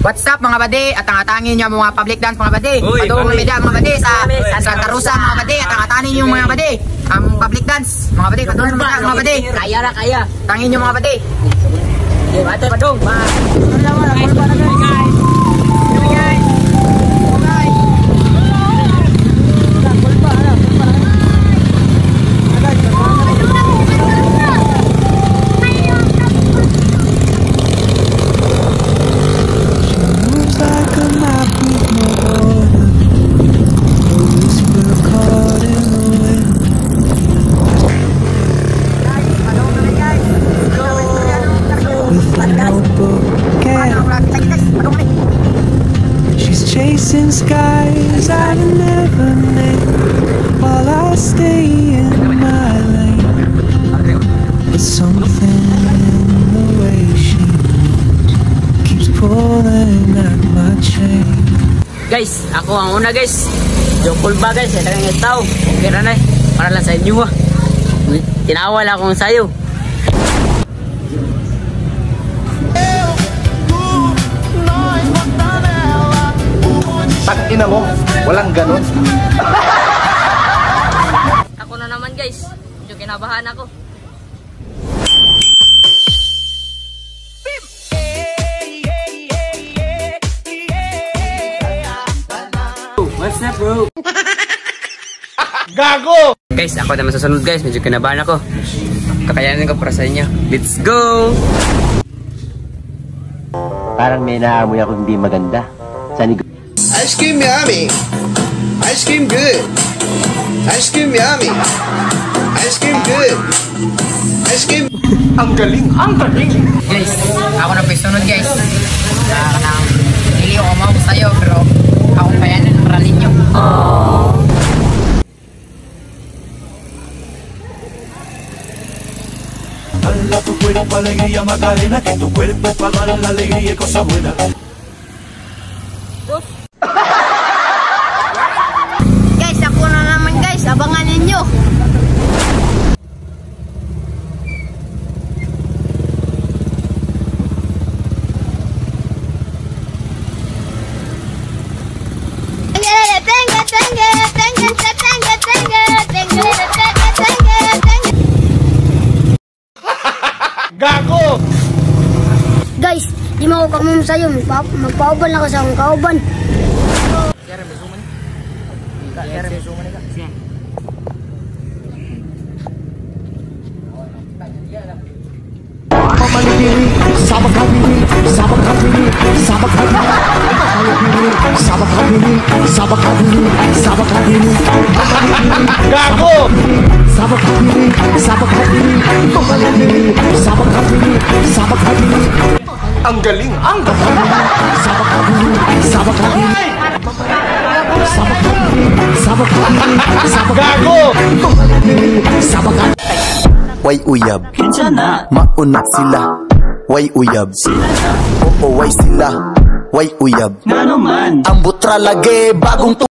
What's up mga bade? At ang-atangin nyo mga public dance mga bade. Padung media mga bade sa Santa Rosa mga bade. At ang-atangin nyo mga bade. Ang public dance mga bade. Padung media mga bade. Kaya na kaya. Tangin nyo mga bade. Ate Padung. She's chasing skies I've never met while I stay in my lane. But something in the way she keeps pulling at my chain. Guys, ako ang una guys. Jokul ba guys? Ito yung itaw. Okay na na eh. Para lang sa inyo ah. Tinawal akong sayo. Ina mo, walang ganun. Ako na naman guys. Medyo kinabahan ako. What's up bro? Gago! Guys, ako naman susunod guys. Medyo kinabahan ako. Kakayanin ko para sa inyo. Let's go! Parang may naamoy ako hindi maganda. Saan Ice cream yummy. Ice cream good. Ice cream yummy. Ice cream good. Ice cream. Ang galing, ang galing. Guys, ako na pisunod guys. Hindi ako mawag sa'yo pero ako pa yan ang maralin nyo. Dala tu cuerpo alegría Macarena, que tu cuerpo para dar la alegría y cosas buenas. Guys, ako na naman guys, abangan ninyo. Gago! Guys, di mo ako kamum sa'yo. Magpauban ako sa akong kauban. Gago! Ang galing, ang galing. Gago! Way uyab, mauna sila. Way uyab, oo way sila. Way uyab, ang butra lagi bagong